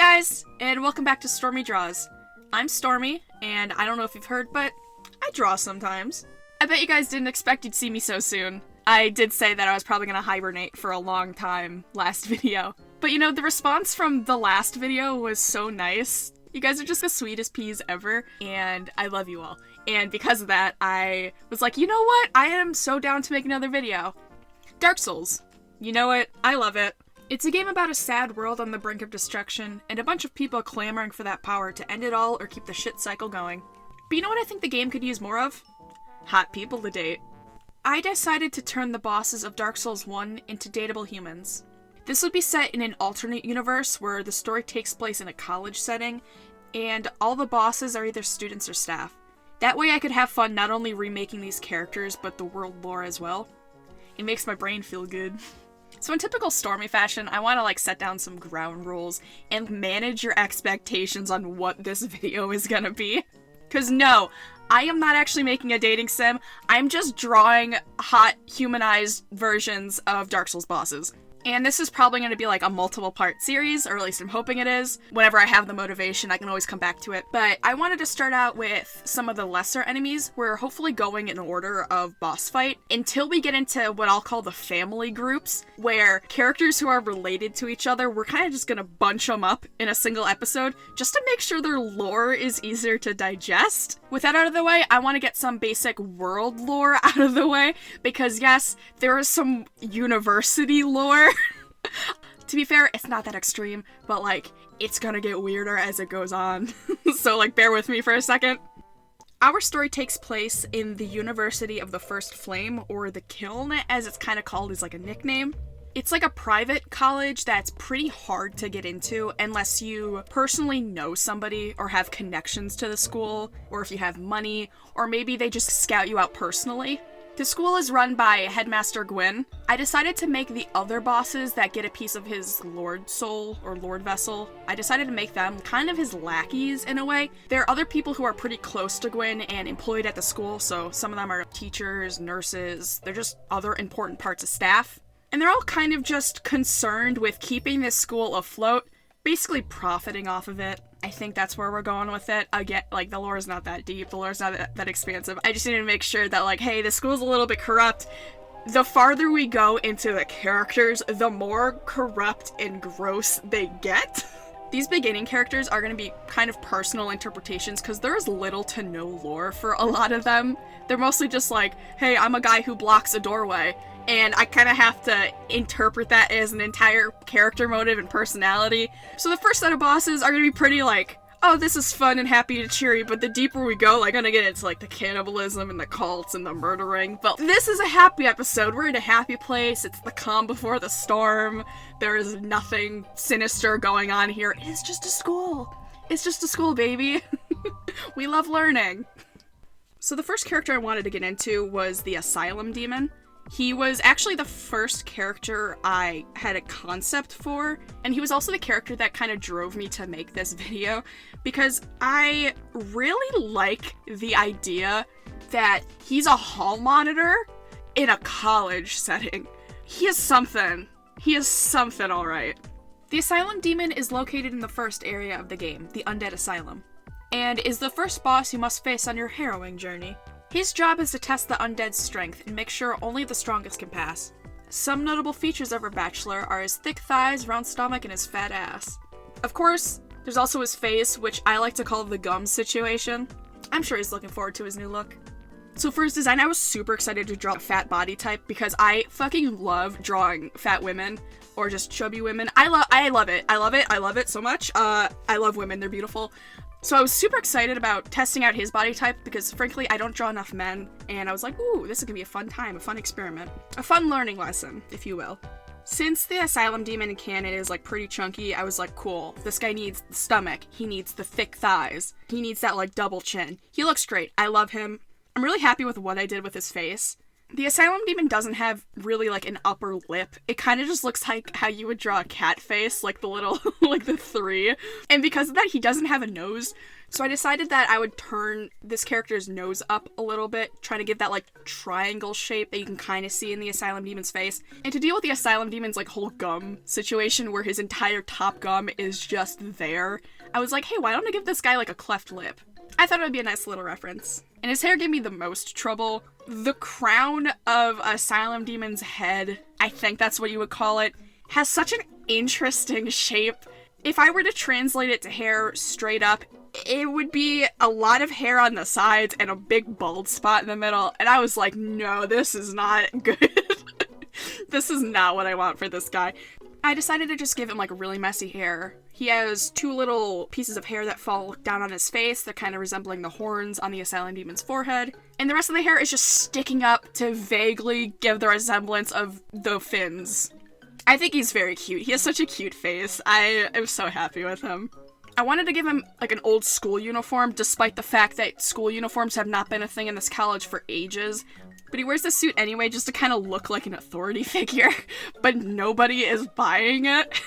guys, and welcome back to Stormy Draws. I'm Stormy, and I don't know if you've heard, but I draw sometimes. I bet you guys didn't expect you'd see me so soon. I did say that I was probably gonna hibernate for a long time last video. But you know, the response from the last video was so nice. You guys are just the sweetest peas ever, and I love you all. And because of that, I was like, you know what? I am so down to make another video. Dark Souls. You know it, I love it. It's a game about a sad world on the brink of destruction, and a bunch of people clamoring for that power to end it all or keep the shit cycle going. But you know what I think the game could use more of? Hot people to date. I decided to turn the bosses of Dark Souls 1 into dateable humans. This would be set in an alternate universe where the story takes place in a college setting, and all the bosses are either students or staff. That way I could have fun not only remaking these characters, but the world lore as well. It makes my brain feel good. So in typical Stormy fashion, I want to set down some ground rules and manage your expectations on what this video is gonna be. Cause no, I am not actually making a dating sim, I'm just drawing hot, humanized versions of Dark Souls bosses. And this is probably going to be a multiple part series, or at least I'm hoping it is. Whenever I have the motivation, I can always come back to it. But I wanted to start out with some of the lesser enemies. We're hopefully going in order of boss fight until we get into what I'll call the family groups, where characters who are related to each other, we're kind of just going to bunch them up in a single episode just to make sure their lore is easier to digest. With that out of the way, I want to get some basic world lore out of the way, because yes, there is some university lore. To be fair, it's not that extreme, but it's gonna get weirder as it goes on. So bear with me for a second. Our story takes place in the University of the First Flame, or the Kiln, as it's kind of called as a nickname. It's a private college that's pretty hard to get into unless you personally know somebody or have connections to the school, or if you have money, or maybe they just scout you out personally. The school is run by Headmaster Gwyn. I decided to make the other bosses that get a piece of his Lord Soul or Lord Vessel, I decided to make them kind of his lackeys in a way. There are other people who are pretty close to Gwyn and employed at the school, so some of them are teachers, nurses, they're just other important parts of staff. And they're all kind of just concerned with keeping this school afloat, basically profiting off of it. I think that's where we're going with it. Again, the lore is not that deep, the lore is not that expansive. I just need to make sure that, hey, the school's a little bit corrupt. The farther we go into the characters, the more corrupt and gross they get. These beginning characters are going to be kind of personal interpretations because there is little to no lore for a lot of them. They're mostly just hey, I'm a guy who blocks a doorway. And I kind of have to interpret that as an entire character motive and personality. So the first set of bosses are going to be pretty oh, this is fun and happy and cheery, but the deeper we go, I'm gonna get into the cannibalism and the cults and the murdering. But this is a happy episode. We're in a happy place. It's the calm before the storm. There is nothing sinister going on here. It is just a school. It's just a school, baby. We love learning. So the first character I wanted to get into was the Asylum Demon. He was actually the first character I had a concept for, and he was also the character that kind of drove me to make this video, because I really like the idea that he's a hall monitor in a college setting. He is something. He is something, alright. The Asylum Demon is located in the first area of the game, the Undead Asylum, and is the first boss you must face on your harrowing journey. His job is to test the undead's strength and make sure only the strongest can pass. Some notable features of our bachelor are his thick thighs, round stomach, and his fat ass. Of course, there's also his face, which I like to call the gum situation. I'm sure he's looking forward to his new look. So for his design, I was super excited to draw a fat body type because I fucking love drawing fat women or just chubby women. I love it so much. I love women, they're beautiful. So I was super excited about testing out his body type because, frankly, I don't draw enough men, and I was like, ooh, this is gonna be a fun time, a fun experiment. A fun learning lesson, if you will. Since the Asylum Demon in canon is, pretty chunky, I was like, cool, this guy needs the stomach, he needs the thick thighs, he needs that, double chin. He looks great, I love him. I'm really happy with what I did with his face. The Asylum Demon doesn't have really, like, an upper lip. It kind of just looks like how you would draw a cat face, like the little, like the 3. And because of that, he doesn't have a nose. So I decided that I would turn this character's nose up a little bit, trying to give that, like, triangle shape that you can kind of see in the Asylum Demon's face. And to deal with the Asylum Demon's, like, whole gum situation where his entire top gum is just there, I was like, hey, why don't I give this guy, like, a cleft lip? I thought it would be a nice little reference. And his hair gave me the most trouble. The crown of Asylum Demon's head, I think that's what you would call it, has such an interesting shape. If I were to translate it to hair straight up, it would be a lot of hair on the sides and a big bald spot in the middle. And I was like, no, this is not good. This is not what I want for this guy. I decided to just give him, like, really messy hair. He has 2 little pieces of hair that fall down on his face. They're kind of resembling the horns on the Asylum Demon's forehead. And the rest of the hair is just sticking up to vaguely give the resemblance of the fins. I think he's very cute. He has such a cute face. I am so happy with him. I wanted to give him, like, an old school uniform, despite the fact that school uniforms have not been a thing in this college for ages. But he wears the suit anyway just to kind of look like an authority figure, but nobody is buying it.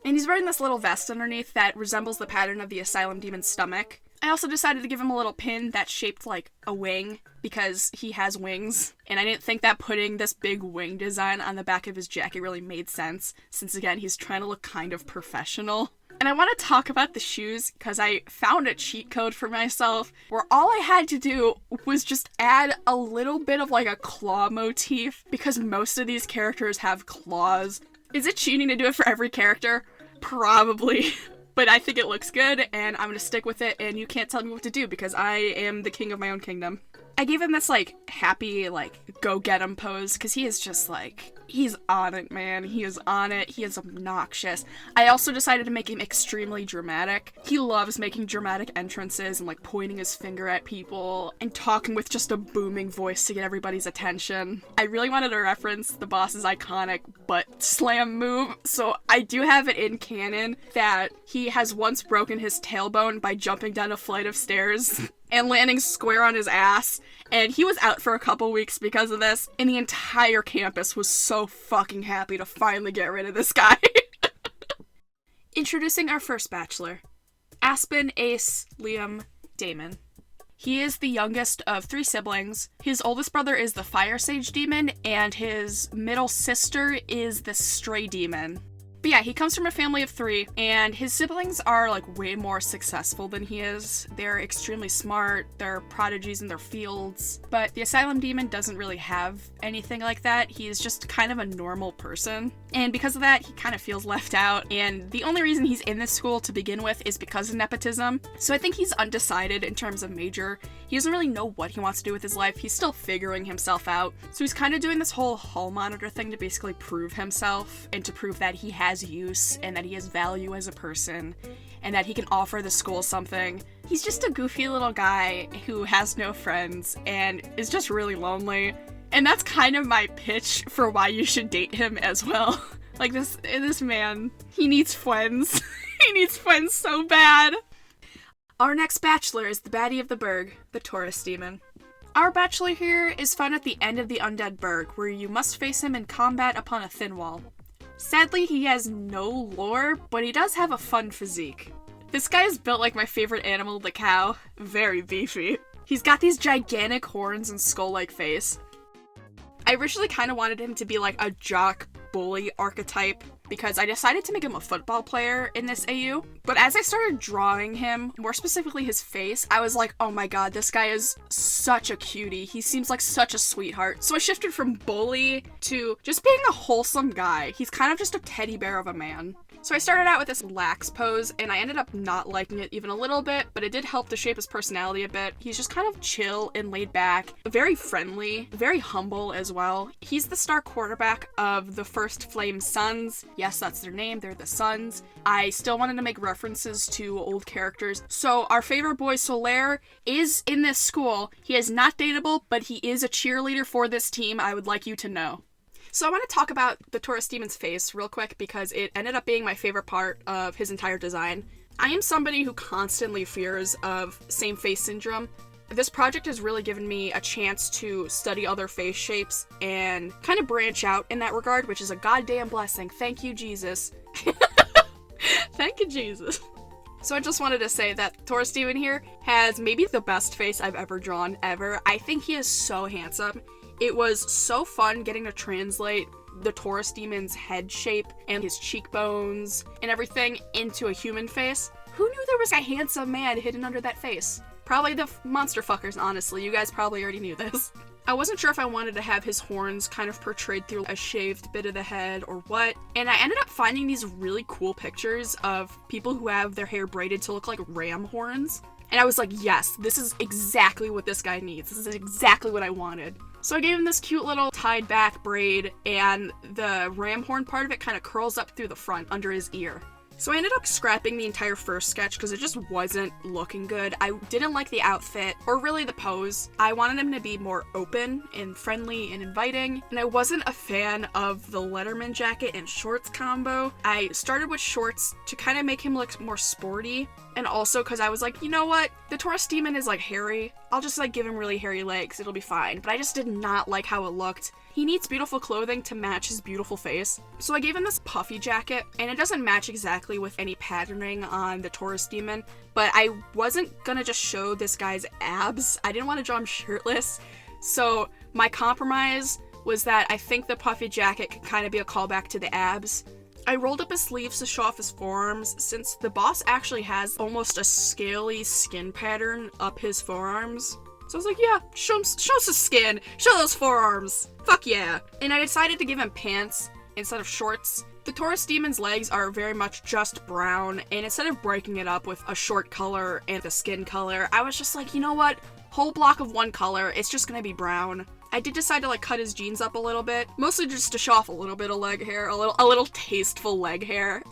And he's wearing this little vest underneath that resembles the pattern of the Asylum Demon's stomach. I also decided to give him a little pin that's shaped like a wing, because he has wings, and I didn't think that putting this big wing design on the back of his jacket really made sense, since again, he's trying to look kind of professional. And I want to talk about the shoes, because I found a cheat code for myself, where all I had to do was just add a little bit of, like, a claw motif, because most of these characters have claws. Is it cheating to do it for every character? Probably. But I think it looks good, and I'm gonna stick with it, and you can't tell me what to do, because I am the king of my own kingdom. I gave him this, like, happy, like, go-get-him pose, because he is just, like, he's on it, man. He is on it. He is obnoxious. I also decided to make him extremely dramatic. He loves making dramatic entrances and, like, pointing his finger at people and talking with just a booming voice to get everybody's attention. I really wanted to reference the boss's iconic butt slam move, so I do have it in canon that he has once broken his tailbone by jumping down a flight of stairs and landing square on his ass, and he was out for a couple weeks because of this, and the entire campus was so fucking happy to finally get rid of this guy. Introducing our first bachelor, Aspen, Ace, Liam, Damon. He is the youngest of 3 siblings. His oldest brother is the Fire Sage Demon, and his middle sister is the Stray Demon. But yeah, he comes from a family of 3, and his siblings are, like, way more successful than he is. They're extremely smart, they're prodigies in their fields, but the Asylum Demon doesn't really have anything like that. He's just kind of a normal person, and because of that, he kind of feels left out, and the only reason he's in this school to begin with is because of nepotism, so I think he's undecided in terms of major. He doesn't really know what he wants to do with his life. He's still figuring himself out, so he's kind of doing this whole hall monitor thing to basically prove himself, and to prove that he has use and that he has value as a person and that he can offer the school something. He's just a goofy little guy who has no friends and is just really lonely, and that's kind of my pitch for why you should date him as well. Like, this man, he needs friends. He needs friends so bad. Our next bachelor is the baddie of the burg, the Taurus Demon. Our bachelor here is found at the end of the Undead Burg, where you must face him in combat upon a thin wall. Sadly, he has no lore, but he does have a fun physique. This guy is built like my favorite animal, the cow. Very beefy. He's got these gigantic horns and skull-like face. I originally kind of wanted him to be like a jock bully archetype, because I decided to make him a football player in this AU, but as I started drawing him, more specifically his face, I was like, oh my god, this guy is such a cutie. He seems like such a sweetheart. So I shifted from bully to just being a wholesome guy. He's kind of just a teddy bear of a man. So I started out with this lax pose, and I ended up not liking it even a little bit, but it did help to shape his personality a bit. He's just kind of chill and laid back, very friendly, very humble as well. He's the star quarterback of the First Flame Suns. Yes, that's their name, they're the Suns. I still wanted to make references to old characters. So our favorite boy, Solaire, is in this school. He is not dateable, but he is a cheerleader for this team, I would like you to know. So I want to talk about the Taurus Demon's face real quick, because it ended up being my favorite part of his entire design. I am somebody who constantly fears of same face syndrome. This project has really given me a chance to study other face shapes and kind of branch out in that regard, which is a goddamn blessing. Thank you, Jesus. Thank you, Jesus. So I just wanted to say that Taurus Demon here has maybe the best face I've ever drawn ever. I think he is so handsome. It was so fun getting to translate the Taurus Demon's head shape and his cheekbones and everything into a human face. Who knew there was a handsome man hidden under that face? Probably the monster fuckers, honestly. You guys probably already knew this. I wasn't sure if I wanted to have his horns kind of portrayed through a shaved bit of the head or what, and I ended up finding these really cool pictures of people who have their hair braided to look like ram horns. And I was like, yes, this is exactly what this guy needs. This is exactly what I wanted. So I gave him this cute little tied back braid, and the ram horn part of it kind of curls up through the front under his ear. So I ended up scrapping the entire first sketch because it just wasn't looking good. I didn't like the outfit, or really the pose. I wanted him to be more open and friendly and inviting, and I wasn't a fan of the Letterman jacket and shorts combo. I started with shorts to kind of make him look more sporty, and also because I was like, you know what? The Taurus Demon is like hairy. I'll just like give him really hairy legs. It'll be fine. But I just did not like how it looked. He needs beautiful clothing to match his beautiful face. So I gave him this puffy jacket, and it doesn't match exactly with any patterning on the Taurus Demon, but I wasn't gonna just show this guy's abs. I didn't want to draw him shirtless. So my compromise was that I think the puffy jacket could kind of be a callback to the abs. I rolled up his sleeves to show off his forearms, since the boss actually has almost a scaly skin pattern up his forearms. So I was like, yeah, show some skin, show those forearms, fuck yeah. And I decided to give him pants instead of shorts. The Taurus Demon's legs are very much just brown, and instead of breaking it up with a short color and a skin color, I was just like, you know what, whole block of one color, it's just gonna be brown. I did decide to like cut his jeans up a little bit, mostly just to show off a little bit of leg hair, a little tasteful leg hair.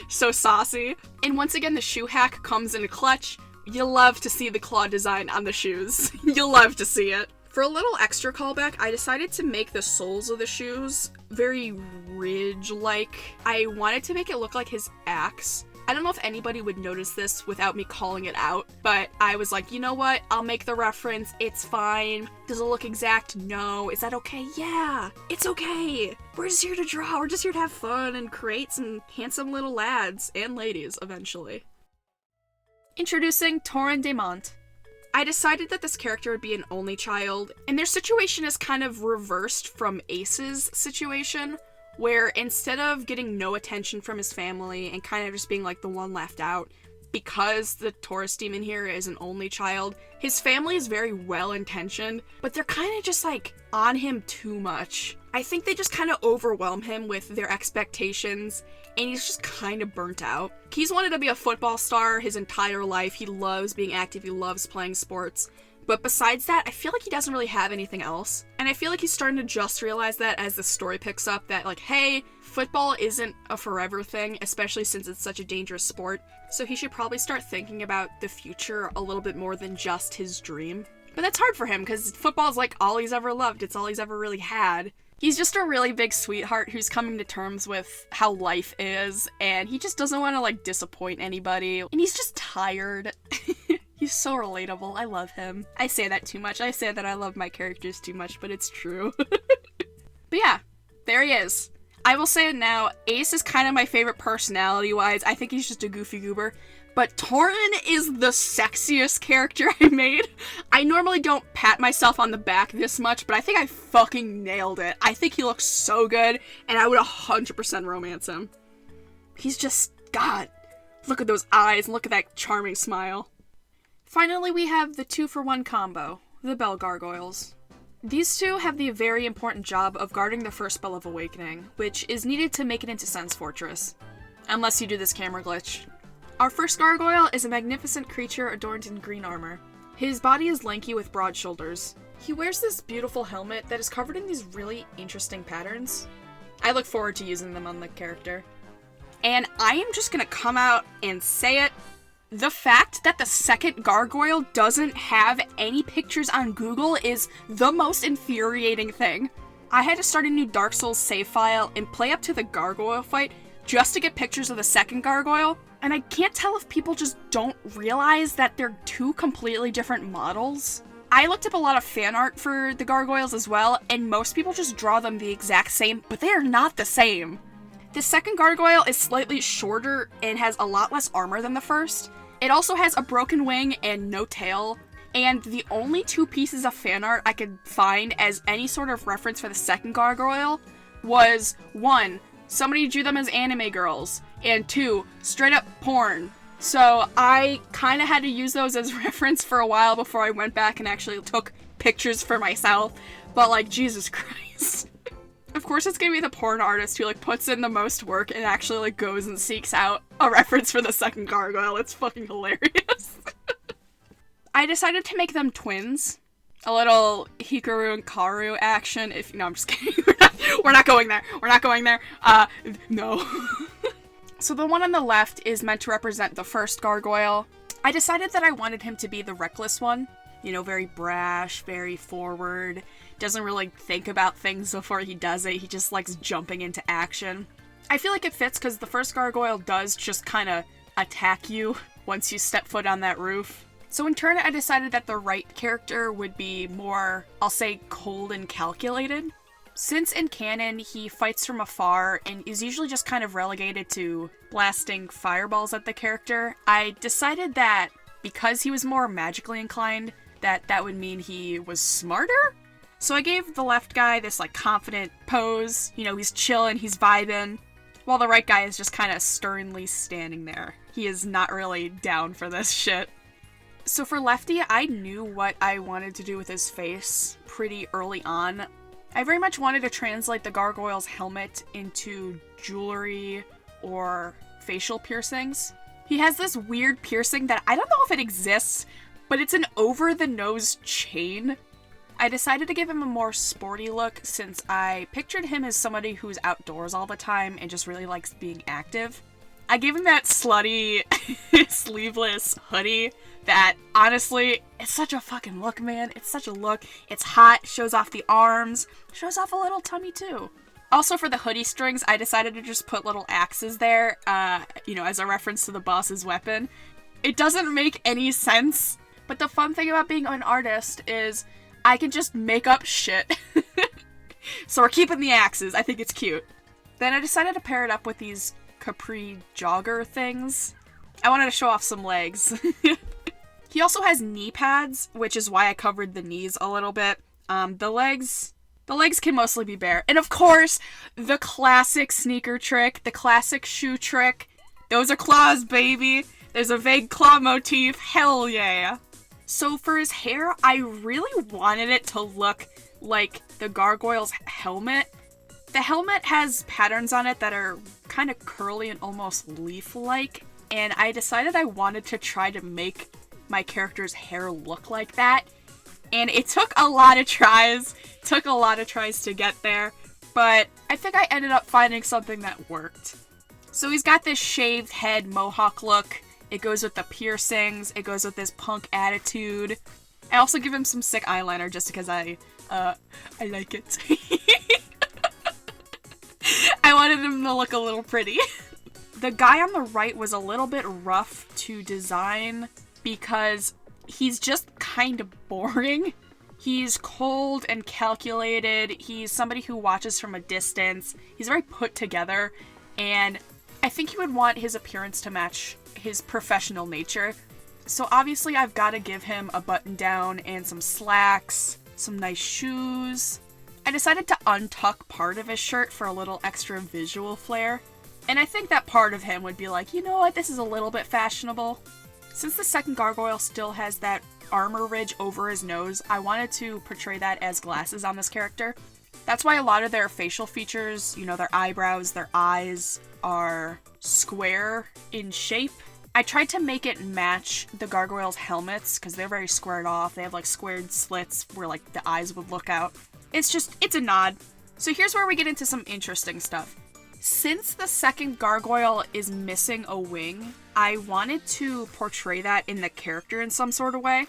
So saucy. And once again, the shoe hack comes in a clutch. You'll love to see the claw design on the shoes. You'll love to see it. For a little extra callback, I decided to make the soles of the shoes very ridge-like. I wanted to make it look like his axe. I don't know if anybody would notice this without me calling it out, but I was like, you know what? I'll make the reference. It's fine. Does it look exact? No. Is that okay? Yeah. It's okay. We're just here to draw. We're just here to have fun and create some handsome little lads and ladies eventually. Introducing Torin Demont. I decided that this character would be an only child, and their situation is kind of reversed from Ace's situation, where instead of getting no attention from his family and kind of just being like the one left out, because the Taurus Demon here is an only child, his family is very well-intentioned, but they're kind of just like on him too much. I think they just kind of overwhelm him with their expectations, and he's just kind of burnt out. He's wanted to be a football star his entire life. He loves being active, he loves playing sports. But besides that, I feel like he doesn't really have anything else. And I feel like he's starting to just realize that as the story picks up that, like, hey, football isn't a forever thing, especially since it's such a dangerous sport. So he should probably start thinking about the future a little bit more than just his dream. But that's hard for him, because football's like all he's ever loved. It's all he's ever really had. He's just a really big sweetheart who's coming to terms with how life is, and he just doesn't want to, like, disappoint anybody. And he's just tired. He's so relatable. I love him. I say that too much. I say that I love my characters too much, but it's true. But yeah, there he is. I will say it now, Ace is kind of my favorite personality-wise. I think he's just a goofy goober. But Torin is the sexiest character I made. I normally don't pat myself on the back this much, but I think I fucking nailed it. I think he looks so good, and I would 100% romance him. He's just, God, look at those eyes, and look at that charming smile. Finally, we have the 2-for-1 combo, the Bell Gargoyles. These two have the very important job of guarding the first Bell of Awakening, which is needed to make it into Sense Fortress. Unless you do this camera glitch. Our first gargoyle is a magnificent creature adorned in green armor. His body is lanky with broad shoulders. He wears this beautiful helmet that is covered in these really interesting patterns. I look forward to using them on the character. And I am just gonna come out and say it. The fact that the second gargoyle doesn't have any pictures on Google is the most infuriating thing. I had to start a new Dark Souls save file and play up to the gargoyle fight just to get pictures of the second gargoyle. And I can't tell if people just don't realize that they're two completely different models. I looked up a lot of fan art for the gargoyles as well, and most people just draw them the exact same, but they are not the same. The second gargoyle is slightly shorter and has a lot less armor than the first. It also has a broken wing and no tail, and the only two pieces of fan art I could find as any sort of reference for the second gargoyle was 1, somebody drew them as anime girls, and 2, straight up porn. So I kind of had to use those as reference for a while before I went back and actually took pictures for myself, but like, Jesus Christ. Of course it's gonna be the porn artist who like puts in the most work and actually like goes and seeks out a reference for the second gargoyle. It's fucking hilarious. I decided to make them twins. A little Hikaru and Karu action. No, I'm just kidding. We're not going there. We're not going there. No. So the one on the left is meant to represent the first gargoyle. I decided that I wanted him to be the reckless one. You know, very brash, very forward. Doesn't really think about things before he does it. He just likes jumping into action. I feel like it fits because the first gargoyle does just kind of attack you once you step foot on that roof. So in turn, I decided that the right character would be more, I'll say, cold and calculated. Since in canon, he fights from afar and is usually just kind of relegated to blasting fireballs at the character, I decided that because he was more magically inclined, that would mean he was smarter? So I gave the left guy this like confident pose, you know, he's chilling, he's vibing, while the right guy is just kind of sternly standing there. He is not really down for this shit. So for Lefty, I knew what I wanted to do with his face pretty early on. I very much wanted to translate the gargoyle's helmet into jewelry or facial piercings. He has this weird piercing that I don't know if it exists, but it's an over-the-nose chain. I decided to give him a more sporty look since I pictured him as somebody who's outdoors all the time and just really likes being active. I gave him that slutty, sleeveless hoodie that, honestly, it's such a fucking look, man. It's such a look. It's hot, shows off the arms, shows off a little tummy, too. Also, for the hoodie strings, I decided to just put little axes there, you know, as a reference to the boss's weapon. It doesn't make any sense, but the fun thing about being an artist is I can just make up shit. So we're keeping the axes. I think it's cute. Then I decided to pair it up with these capri jogger things. I wanted to show off some legs. He also has knee pads, which is why I covered the knees a little bit. The legs can mostly be bare. And of course, the classic sneaker trick, the classic shoe trick. Those are claws, baby. There's a vague claw motif. Hell yeah. So for his hair, I really wanted it to look like the gargoyle's helmet. The helmet has patterns on it that are kind of curly and almost leaf-like, and I decided I wanted to try to make my character's hair look like that. And it took a lot of tries. To get there, but I think I ended up finding something that worked. So he's got this shaved head mohawk look. It goes with the piercings. It goes with this punk attitude. I also give him some sick eyeliner just because I like it. I wanted him to look a little pretty. The guy on the right was a little bit rough to design because he's just kind of boring. He's cold and calculated. He's somebody who watches from a distance. He's very put together, and I think he would want his appearance to match his professional nature. So obviously I've got to give him a button down and some slacks, some nice shoes. I decided to untuck part of his shirt for a little extra visual flair. And I think that part of him would be like, you know what, this is a little bit fashionable. Since the second gargoyle still has that armor ridge over his nose, I wanted to portray that as glasses on this character. That's why a lot of their facial features, you know, their eyebrows, their eyes, are square in shape. I tried to make it match the gargoyle's helmets, because they're very squared off. They have, like, squared slits where, like, the eyes would look out. It's a nod. So here's where we get into some interesting stuff. Since the second gargoyle is missing a wing, I wanted to portray that in the character in some sort of way.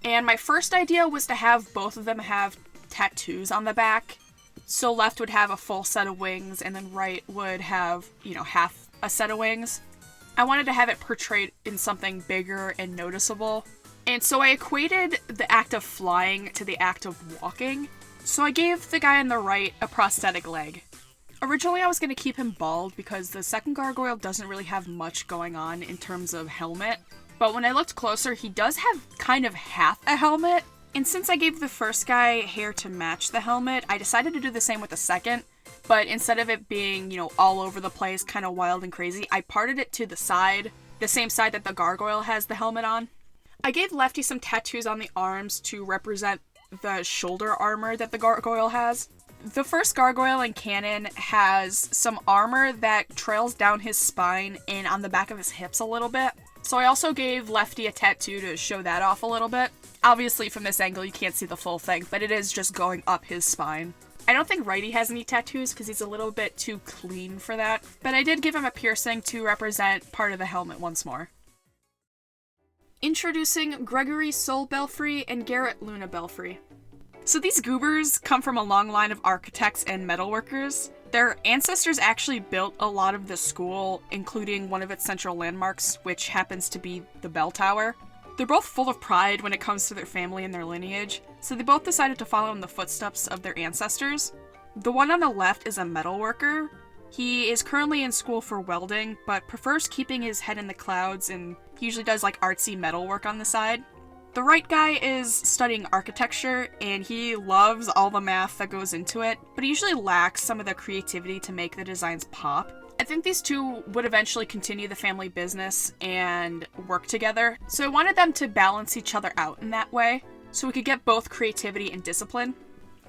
And my first idea was to have both of them have tattoos on the back. So left would have a full set of wings, and then right would have, you know, half a set of wings. I wanted to have it portrayed in something bigger and noticeable. And so I equated the act of flying to the act of walking. So I gave the guy on the right a prosthetic leg. Originally I was going to keep him bald because the second gargoyle doesn't really have much going on in terms of helmet. But when I looked closer, he does have kind of half a helmet. And since I gave the first guy hair to match the helmet, I decided to do the same with the second. But instead of it being, all over the place, kind of wild and crazy, I parted it to the side, the same side that the gargoyle has the helmet on. I gave Lefty some tattoos on the arms to represent the shoulder armor that the gargoyle has. The first gargoyle in canon has some armor that trails down his spine and on the back of his hips a little bit. So I also gave Lefty a tattoo to show that off a little bit. Obviously from this angle you can't see the full thing, but it is just going up his spine. I don't think Righty has any tattoos because he's a little bit too clean for that, but I did give him a piercing to represent part of the helmet once more. Introducing Gregory Soul Belfry and Garrett Luna Belfry. So these goobers come from a long line of architects and metalworkers. Their ancestors actually built a lot of the school, including one of its central landmarks, which happens to be the bell tower. They're both full of pride when it comes to their family and their lineage, so they both decided to follow in the footsteps of their ancestors. The one on the left is a metalworker. He is currently in school for welding, but prefers keeping his head in the clouds and he usually does like artsy metalwork on the side. The right guy is studying architecture, and he loves all the math that goes into it, but he usually lacks some of the creativity to make the designs pop. I think these two would eventually continue the family business and work together, so I wanted them to balance each other out in that way, so we could get both creativity and discipline.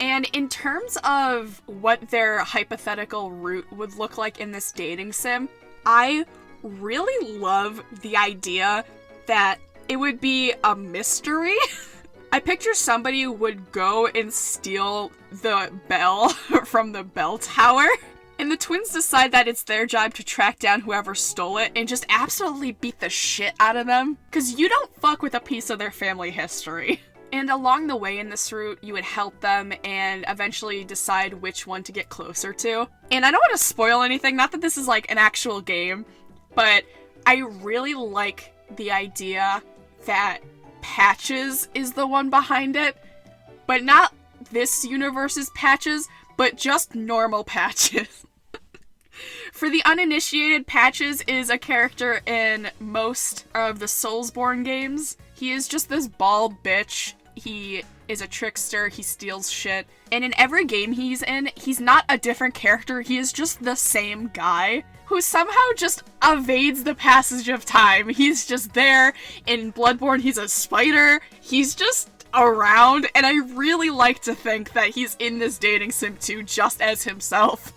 And in terms of what their hypothetical route would look like in this dating sim, I really love the idea that it would be a mystery. I picture somebody would go and steal the bell from the bell tower, and the twins decide that it's their job to track down whoever stole it and just absolutely beat the shit out of them, because you don't fuck with a piece of their family history. And along the way in this route, you would help them and eventually decide which one to get closer to. And I don't want to spoil anything, not that this is like an actual game, but I really like the idea that Patches is the one behind it, but not this universe's Patches, but just normal Patches. For the uninitiated, Patches is a character in most of the Soulsborne games. He is just this bald bitch. He is a trickster, he steals shit, and in every game he's in, he's not a different character, he is just the same guy who somehow just evades the passage of time. He's just there. In Bloodborne, he's a spider. He's just around, and I really like to think that he's in this dating sim too, just as himself.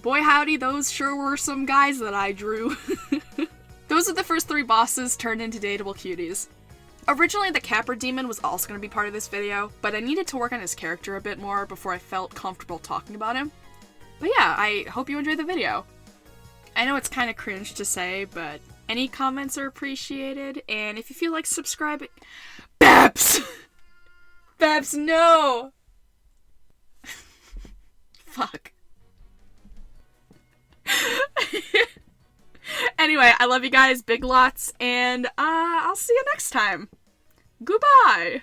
Boy howdy, those sure were some guys that I drew. Those are the first 3 bosses turned into dateable cuties. Originally, the Capra Demon was also going to be part of this video, but I needed to work on his character a bit more before I felt comfortable talking about him. But yeah, I hope you enjoyed the video. I know it's kind of cringe to say, but any comments are appreciated, and if you feel like subscribing— Babs! Babs, no! Fuck. Anyway, I love you guys, big lots, and I'll see you next time. Goodbye!